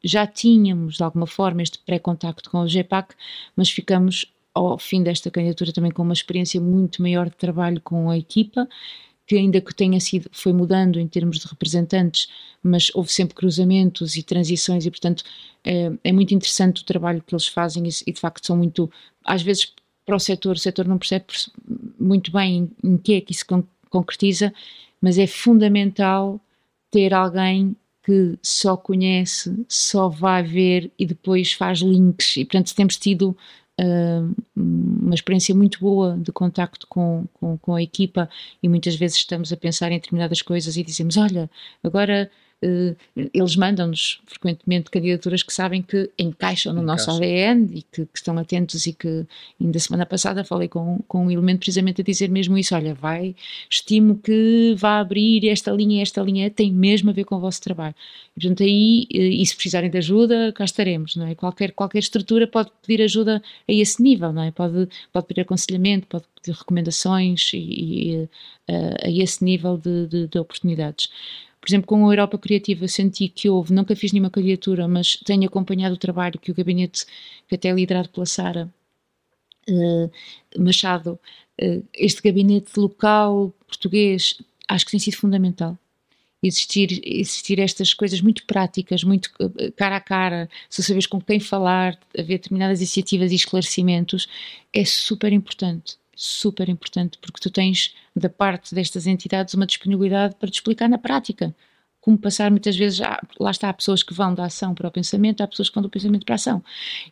[SPEAKER 3] já tínhamos, de alguma forma, este pré-contacto com o GEPAC, mas ficamos, ao fim desta candidatura, também com uma experiência muito maior de trabalho com a equipa, que ainda que foi mudando em termos de representantes, mas houve sempre cruzamentos e transições e, portanto, é muito interessante o trabalho que eles fazem e de facto são muito, às vezes para o setor não percebe muito bem em que é que isso concretiza, mas é fundamental ter alguém que só conhece, só vai ver e depois faz links e, portanto, temos tido uma experiência muito boa de contacto com a equipa e muitas vezes estamos a pensar em determinadas coisas e dizemos, olha, agora eles mandam-nos frequentemente candidaturas que sabem que encaixam no nosso ADN e que estão atentos e que ainda semana passada falei com um elemento precisamente a dizer mesmo isso, olha, estimo que vá abrir esta linha tem mesmo a ver com o vosso trabalho. E, portanto, aí, e se precisarem de ajuda, cá estaremos, não é? Qualquer estrutura pode pedir ajuda a esse nível, não é? Pode pedir aconselhamento, pode pedir recomendações a esse nível de oportunidades. Por exemplo, com a Europa Criativa senti que nunca fiz nenhuma candidatura, mas tenho acompanhado o trabalho que o gabinete, que até é liderado pela Sara Machado, este gabinete local português, acho que tem sido fundamental. Existir estas coisas muito práticas, muito cara a cara, se sabes com quem falar, haver determinadas iniciativas e esclarecimentos, é super importante, porque tu tens da parte destas entidades uma disponibilidade para te explicar na prática como passar muitas vezes, lá está, há pessoas que vão da ação para o pensamento, há pessoas que vão do pensamento para a ação,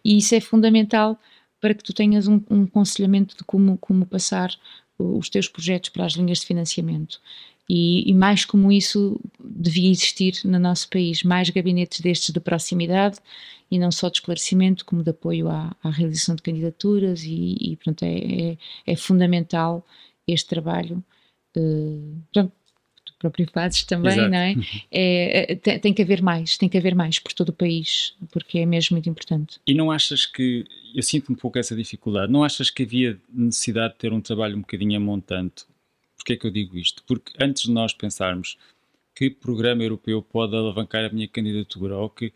[SPEAKER 3] e isso é fundamental para que tu tenhas um aconselhamento de como passar os teus projetos para as linhas de financiamento. E mais como isso devia existir no nosso país, mais gabinetes destes de proximidade e não só de esclarecimento, como de apoio à realização de candidaturas e portanto, é fundamental este trabalho. Pronto, tu próprio fazes também,
[SPEAKER 2] Exato.
[SPEAKER 3] não é? Tem que haver mais por todo o país, porque é mesmo muito importante.
[SPEAKER 2] E não achas que, eu sinto um pouco essa dificuldade, não achas que havia necessidade de ter um trabalho um bocadinho a montante? Porquê é que eu digo isto? Porque antes de nós pensarmos que programa europeu pode alavancar a minha candidatura ou que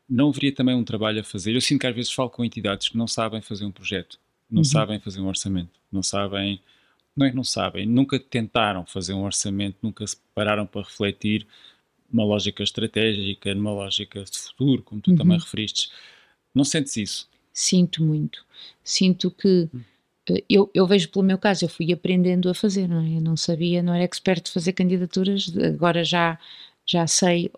[SPEAKER 2] não haveria também um trabalho a fazer, eu sinto que às vezes falo com entidades que não sabem fazer um projeto, não sabem fazer um orçamento, não é que não sabem, nunca tentaram fazer um orçamento, nunca se pararam para refletir numa lógica estratégica, numa lógica de futuro, como tu também referiste. Não sentes isso?
[SPEAKER 3] Sinto muito. Sinto que eu vejo pelo meu caso, eu fui aprendendo a fazer, não é? Eu não sabia, não era expert de fazer candidaturas, agora já sei,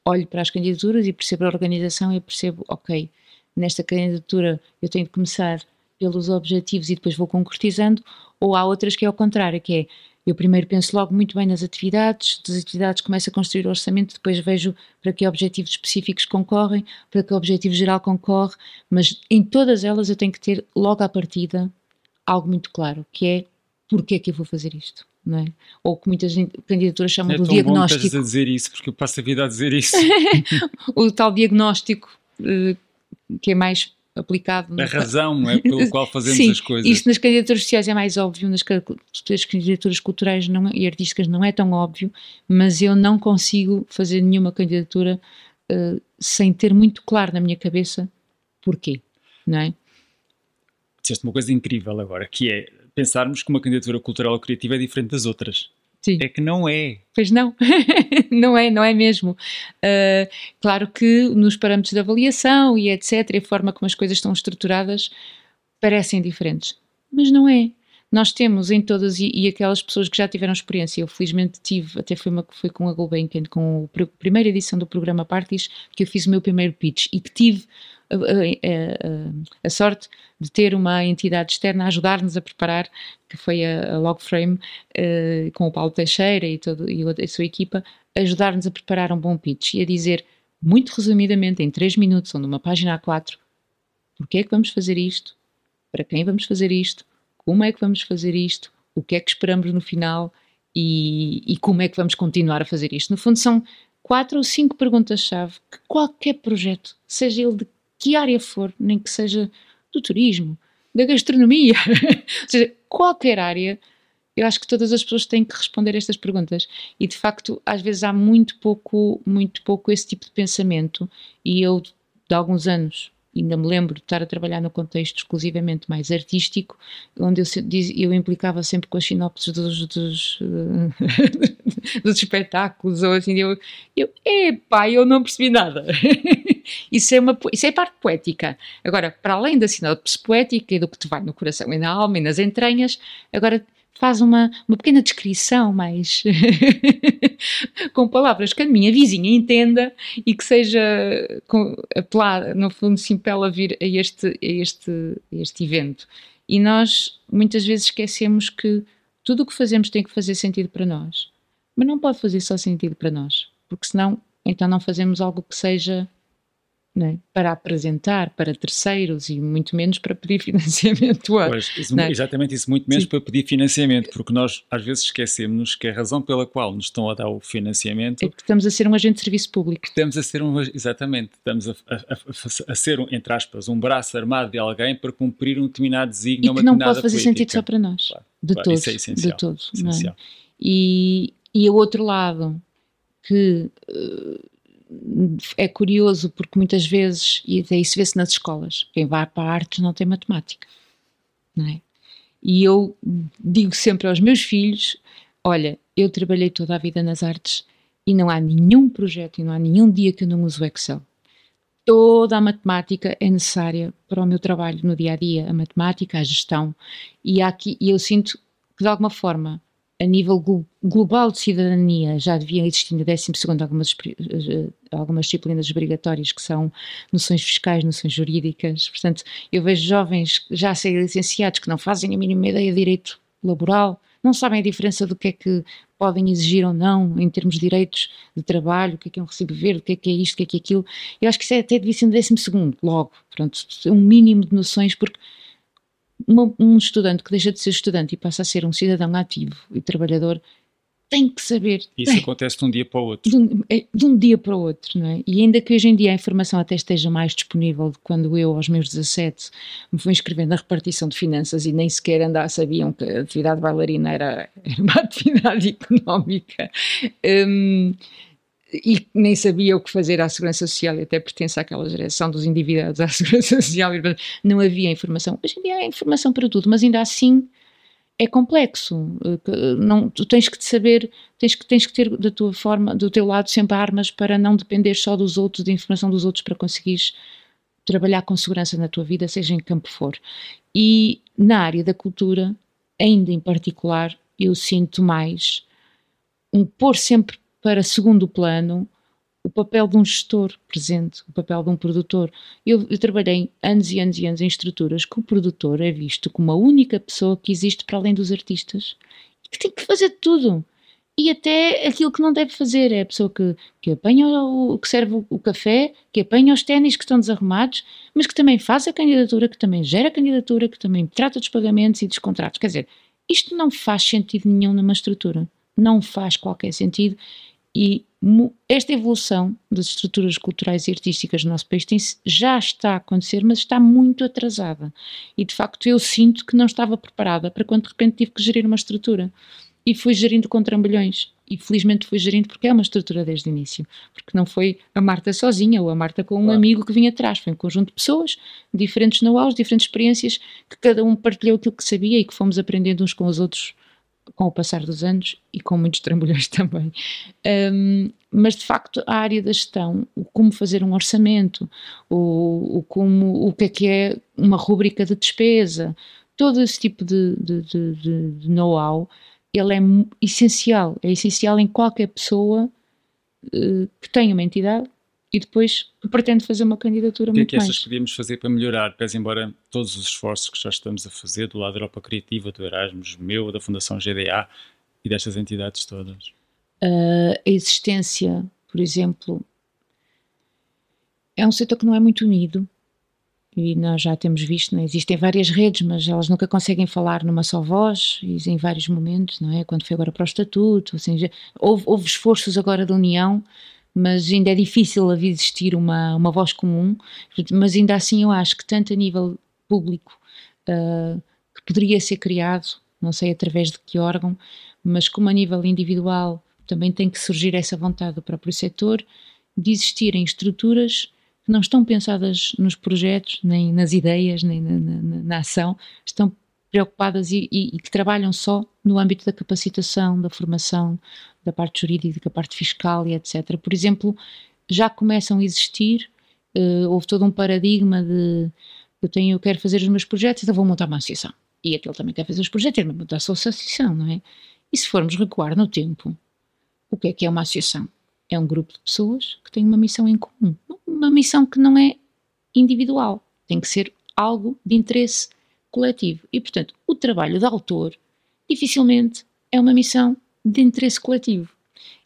[SPEAKER 3] olho para as candidaturas e percebo a organização e percebo, ok, nesta candidatura eu tenho de começar pelos objetivos e depois vou concretizando, ou há outras que é ao contrário, que é, eu primeiro penso logo muito bem nas atividades, das atividades começo a construir o orçamento, depois vejo para que objetivos específicos concorrem, para que objetivo geral concorre, mas em todas elas eu tenho que ter logo à partida algo muito claro, que é porque é que eu vou fazer isto, não é? Ou que muitas candidaturas chamam do diagnóstico.
[SPEAKER 2] É tão bom a dizer isso, porque eu passo a vida a dizer isso.
[SPEAKER 3] O tal diagnóstico que é mais aplicado.
[SPEAKER 2] A razão é pelo qual fazemos
[SPEAKER 3] Sim,
[SPEAKER 2] as coisas.
[SPEAKER 3] Isto nas candidaturas sociais é mais óbvio, nas candidaturas culturais e artísticas não é tão óbvio, mas eu não consigo fazer nenhuma candidatura sem ter muito claro na minha cabeça porquê, não é?
[SPEAKER 2] Disseste uma coisa incrível agora, que é pensarmos que uma candidatura cultural ou criativa é diferente das outras.
[SPEAKER 3] Sim.
[SPEAKER 2] É que não é.
[SPEAKER 3] Pois não, não é mesmo. Claro que nos parâmetros de avaliação e etc, e a forma como as coisas estão estruturadas parecem diferentes, mas não é. Nós temos em todas, e aquelas pessoas que já tiveram experiência, eu felizmente tive, até foi com a Gulbenkian, com a primeira edição do programa Partis, que eu fiz o meu primeiro pitch e que tive a sorte de ter uma entidade externa a ajudar-nos a preparar, que foi a Logframe, com o Paulo Teixeira e a sua equipa, ajudar-nos a preparar um bom pitch e a dizer, muito resumidamente, em 3 minutos ou numa página A4, porque é que vamos fazer isto, para quem vamos fazer isto, como é que vamos fazer isto, o que é que esperamos no final e como é que vamos continuar a fazer isto. No fundo são 4 ou 5 perguntas-chave que qualquer projeto, seja ele de que área for, nem que seja do turismo, da gastronomia, ou seja, qualquer área, eu acho que todas as pessoas têm que responder estas perguntas e de facto às vezes há muito pouco esse tipo de pensamento e eu de alguns anos ainda me lembro de estar a trabalhar no contexto exclusivamente mais artístico, onde eu implicava sempre com as sinopses dos espetáculos, ou assim, eu não percebi nada. Isso é parte poética. Agora, para além da sinopse poética e do que te vai no coração e na alma e nas entranhas, agora faz uma pequena descrição mais com palavras que a minha vizinha entenda e que seja apelada, no fundo, sim, para ela vir a este evento. E nós muitas vezes esquecemos que tudo o que fazemos tem que fazer sentido para nós, mas não pode fazer só sentido para nós, porque senão então não fazemos algo que seja, não é, para apresentar para terceiros e muito menos para pedir financiamento.
[SPEAKER 2] Pois, exatamente isso, muito menos para pedir financiamento, porque nós às vezes esquecemos que a razão pela qual nos estão a dar o financiamento
[SPEAKER 3] é porque estamos a ser um agente de serviço público.
[SPEAKER 2] Estamos a ser a ser, entre aspas, um braço armado de alguém para cumprir um determinado desígnio,
[SPEAKER 3] e que não pode fazer sentido só para nós,
[SPEAKER 2] claro,
[SPEAKER 3] de todos,
[SPEAKER 2] isso é essencial,
[SPEAKER 3] de todos,
[SPEAKER 2] essencial.
[SPEAKER 3] Não é? E o outro lado que é curioso porque muitas vezes, e até isso vê-se nas escolas, quem vai para a artes não tem matemática, não é? E eu digo sempre aos meus filhos, olha, eu trabalhei toda a vida nas artes e não há nenhum projeto e não há nenhum dia que eu não use o Excel. Toda a matemática é necessária para o meu trabalho no dia-a-dia, a matemática, a gestão, e eu sinto que de alguma forma a nível global de cidadania já deviam existir no 12º algumas disciplinas obrigatórias que são noções fiscais, noções jurídicas. Portanto, eu vejo jovens já a serem licenciados que não fazem a mínima ideia de direito laboral, não sabem a diferença do que é que podem exigir ou não em termos de direitos de trabalho, o que é um recibo verde, o que é isto, o que é aquilo. Eu acho que isso até devia ser no 12º, logo, pronto, um mínimo de noções, porque um estudante que deixa de ser estudante e passa a ser um cidadão ativo e trabalhador tem que saber.
[SPEAKER 2] Isso acontece de um dia para o outro.
[SPEAKER 3] De um dia para o outro, não é? E ainda que hoje em dia a informação até esteja mais disponível de quando eu, aos meus 17, me fui inscrever na repartição de finanças e nem sequer sabiam que a atividade bailarina era uma atividade económica. E nem sabia o que fazer à Segurança Social, e até pertence àquela geração dos endividados à Segurança Social, não havia informação. Hoje em dia há informação para tudo, mas ainda assim é complexo. Não, tu tens que te saber, tens que ter da tua forma, do teu lado sempre armas para não depender só dos outros, da informação dos outros, para conseguires trabalhar com segurança na tua vida, seja em que campo for. E na área da cultura, ainda em particular, eu sinto mais pôr sempre para segundo plano o papel de um gestor presente, o papel de um produtor. Eu trabalhei anos e anos e anos em estruturas que o produtor é visto como a única pessoa que existe para além dos artistas e que tem que fazer tudo. E até aquilo que não deve fazer é a pessoa que apanha que serve o café, que apanha os ténis que estão desarrumados, mas que também faz a candidatura, que também gera a candidatura, que também trata dos pagamentos e dos contratos. Quer dizer, isto não faz sentido nenhum numa estrutura. Não faz qualquer sentido. E esta evolução das estruturas culturais e artísticas no nosso país já está a acontecer, mas está muito atrasada. E, de facto, eu sinto que não estava preparada para quando, de repente, tive que gerir uma estrutura. E fui gerindo com trambolhões. E, felizmente, fui gerindo porque é uma estrutura desde o início. Porque não foi a Marta sozinha ou a Marta com um amigo que vinha atrás. Foi um conjunto de pessoas, diferentes know-hows, diferentes experiências, que cada um partilhou aquilo que sabia e que fomos aprendendo uns com os outros com o passar dos anos e com muitos trambolhões também. Mas, de facto, a área da gestão, o como fazer um orçamento, o que é uma rúbrica de despesa, todo esse tipo de know-how, ele é essencial. É essencial em qualquer pessoa que tenha uma entidade e depois pretende fazer uma candidatura muito mais. O
[SPEAKER 2] que é que achas que podíamos fazer para melhorar, pese embora todos os esforços que já estamos a fazer do lado da Europa Criativa, do Erasmus, meu, da Fundação GDA e destas entidades todas?
[SPEAKER 3] A existência, por exemplo, é um setor que não é muito unido e nós já temos visto, né? Existem várias redes, mas elas nunca conseguem falar numa só voz e em vários momentos, não é? Quando foi agora para o Estatuto, assim, houve esforços agora da União, mas ainda é difícil haver existir uma voz comum, mas ainda assim eu acho que tanto a nível público que poderia ser criado, não sei através de que órgão, mas como a nível individual também tem que surgir essa vontade do próprio setor de existirem estruturas que não estão pensadas nos projetos, nem nas ideias, nem na ação, estão preocupadas e que trabalham só no âmbito da capacitação, da formação, da parte jurídica, da parte fiscal e etc. Por exemplo, já começam a existir, houve todo um paradigma de eu quero fazer os meus projetos, então vou montar uma associação. E aquele também quer fazer os projetos, ele vai montar a sua associação, não é? E se formos recuar no tempo, o que é uma associação? É um grupo de pessoas que têm uma missão em comum. Uma missão que não é individual, tem que ser algo de interesse coletivo. E, portanto, o trabalho de autor dificilmente é uma missão de interesse coletivo.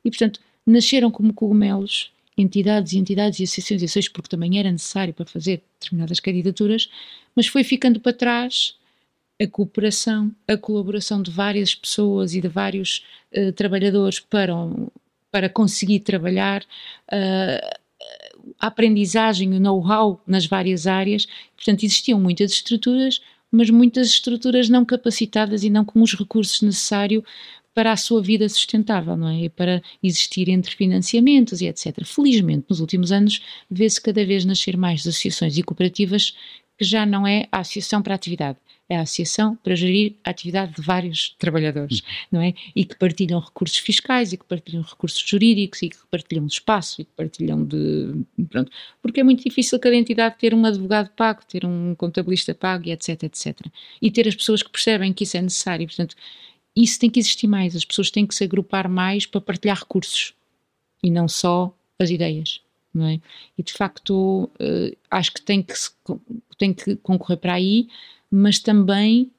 [SPEAKER 3] E, portanto, nasceram como cogumelos entidades e associações, porque também era necessário para fazer determinadas candidaturas, mas foi ficando para trás a cooperação, a colaboração de várias pessoas e de vários trabalhadores para conseguir trabalhar, a aprendizagem, o know-how nas várias áreas. Portanto, existiam muitas estruturas, mas muitas estruturas não capacitadas e não com os recursos necessários para a sua vida sustentável, não é? E para existir entre financiamentos e etc. Felizmente, nos últimos anos, vê-se cada vez nascer mais associações e cooperativas que já não é a associação para a atividade, é a associação para gerir a atividade de vários trabalhadores, não é? E que partilham recursos fiscais, e que partilham recursos jurídicos, e que partilham espaço, e que partilham pronto, porque é muito difícil cada entidade ter um advogado pago, ter um contabilista pago, e etc, etc. E ter as pessoas que percebem que isso é necessário, portanto, isso tem que existir mais, as pessoas têm que se agrupar mais para partilhar recursos e não só as ideias, não é? E de facto acho que tem que concorrer para aí, mas também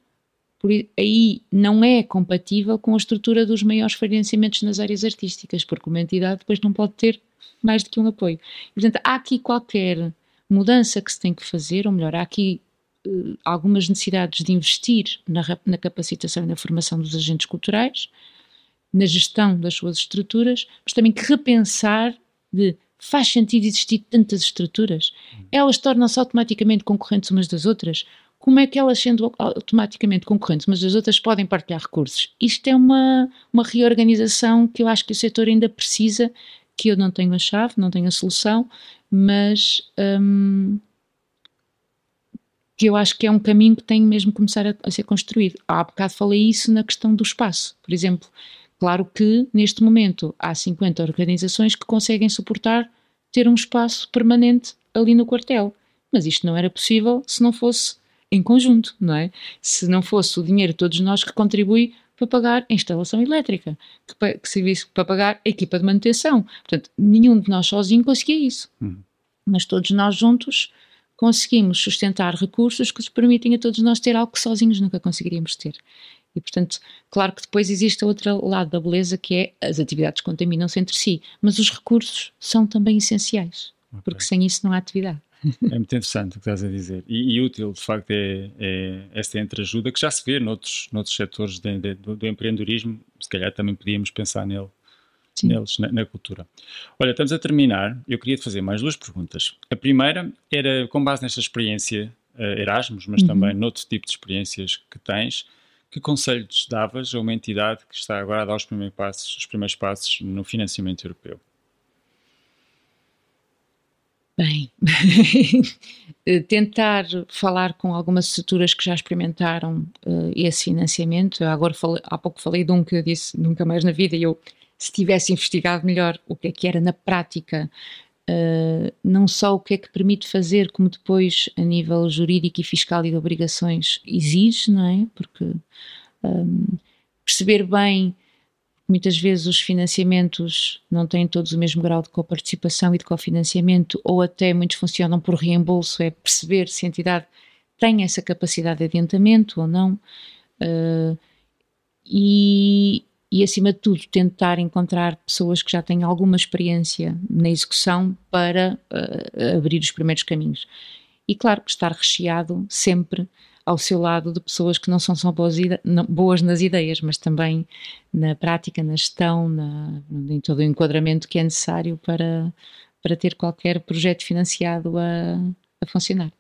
[SPEAKER 3] aí não é compatível com a estrutura dos maiores financiamentos nas áreas artísticas, porque uma entidade depois não pode ter mais do que um apoio. E, portanto, há aqui qualquer mudança que se tem que fazer, ou melhor, há aqui algumas necessidades de investir na capacitação e na formação dos agentes culturais, na gestão das suas estruturas, mas também que repensar de faz sentido existir tantas estruturas? Elas tornam-se automaticamente concorrentes umas das outras? Como é que elas, sendo automaticamente concorrentes umas das outras, podem partilhar recursos? Isto é uma reorganização que eu acho que o setor ainda precisa, que eu não tenho a chave, não tenho a solução, mas que eu acho que é um caminho que tem mesmo que começar a ser construído. Há bocado falei isso na questão do espaço, por exemplo. Claro que, neste momento, há 50 organizações que conseguem suportar ter um espaço permanente ali no quartel. Mas isto não era possível se não fosse em conjunto, não é? Se não fosse o dinheiro de todos nós que contribui para pagar a instalação elétrica, que serviço para pagar a equipa de manutenção. Portanto, nenhum de nós sozinho conseguia isso. Mas todos nós juntos conseguimos sustentar recursos que nos permitem a todos nós ter algo que sozinhos nunca conseguiríamos ter. E, portanto, claro que depois existe o outro lado da beleza, que é as atividades contaminam-se entre si, mas os recursos são também essenciais, porque sem isso não há atividade.
[SPEAKER 2] É muito interessante o que estás a dizer. E útil, de facto, é esta entreajuda que já se vê noutros setores do empreendedorismo. Se calhar também podíamos pensar neles, na cultura. Olha, estamos a terminar. Eu queria te fazer mais 2 perguntas. A primeira era, com base nesta experiência Erasmus, mas também noutro tipo de experiências que tens, que conselhos davas a uma entidade que está agora a dar os primeiros passos no financiamento europeu?
[SPEAKER 3] Bem, tentar falar com algumas estruturas que já experimentaram esse financiamento. Eu agora há pouco falei de um que eu disse nunca mais na vida, e eu, se tivesse investigado melhor o que era na prática, não só o que é que permite fazer, como depois a nível jurídico e fiscal e de obrigações exige, não é? Porque perceber bem, muitas vezes os financiamentos não têm todos o mesmo grau de coparticipação e de cofinanciamento, ou até muitos funcionam por reembolso, é perceber se a entidade tem essa capacidade de adiantamento ou não, e acima de tudo tentar encontrar pessoas que já têm alguma experiência na execução para abrir os primeiros caminhos. E claro, estar recheado sempre ao seu lado de pessoas que não são só boas nas ideias, mas também na prática, na gestão, em todo o enquadramento que é necessário para ter qualquer projeto financiado a funcionar.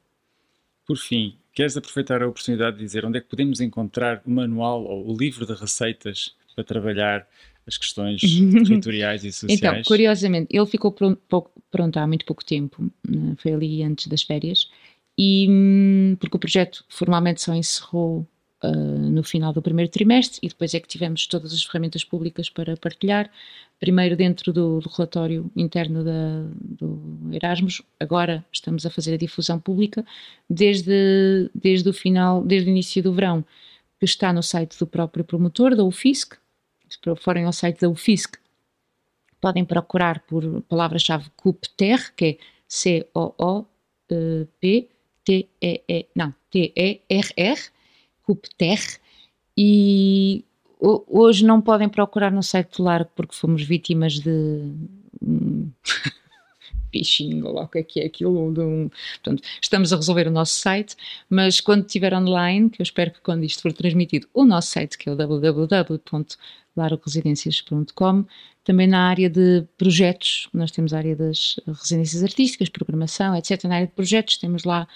[SPEAKER 2] Por fim, queres aproveitar a oportunidade de dizer onde é que podemos encontrar o manual ou o livro de receitas para trabalhar as questões territoriais e sociais?
[SPEAKER 3] Então, curiosamente, ele ficou pronto há muito pouco tempo, foi ali antes das férias, e porque o projeto formalmente só encerrou no final do primeiro trimestre, e depois é que tivemos todas as ferramentas públicas para partilhar, primeiro dentro do relatório interno do Erasmus. Agora estamos a fazer a difusão pública desde o início do verão, que está no site do próprio promotor, da UFISC. Se forem ao site da UFISC, podem procurar por palavra-chave COOPTER, que é COOPTERR, COOPTER, e hoje não podem procurar no site do Largo porque fomos vítimas de phishing, ou lá o que é aquilo. Portanto, estamos a resolver o nosso site, mas quando estiver online, que eu espero que quando isto for transmitido, o nosso site, que é o www.laroresidencias.com, também na área de projetos, nós temos a área das residências artísticas, programação, etc. Na área de projetos, temos lá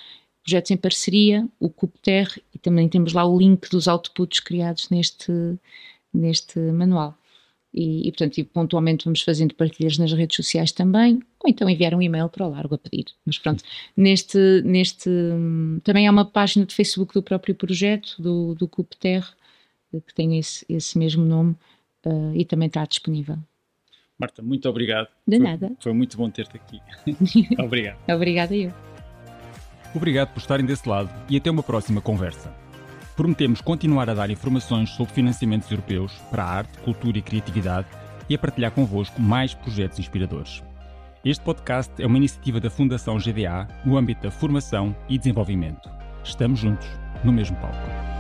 [SPEAKER 3] projetos em parceria, o COOPTER, e também temos lá o link dos outputs criados neste manual. E portanto, pontualmente vamos fazendo partilhas nas redes sociais também, ou então enviar um e-mail para o Largo a pedir. Mas pronto, também há uma página de Facebook do próprio projeto, do COOPTER, que tem esse mesmo nome, e também está disponível.
[SPEAKER 2] Marta, muito obrigado.
[SPEAKER 3] De nada.
[SPEAKER 2] Foi muito bom ter-te aqui. Obrigado.
[SPEAKER 3] Obrigada eu.
[SPEAKER 1] Obrigado por estarem desse lado e até uma próxima conversa.
[SPEAKER 2] prometemos continuar a dar informações sobre financiamentos europeus para a arte, cultura e criatividade e a partilhar convosco mais projetos inspiradores. Este podcast é uma iniciativa da Fundação GDA no âmbito da formação e desenvolvimento. Estamos juntos, no mesmo palco.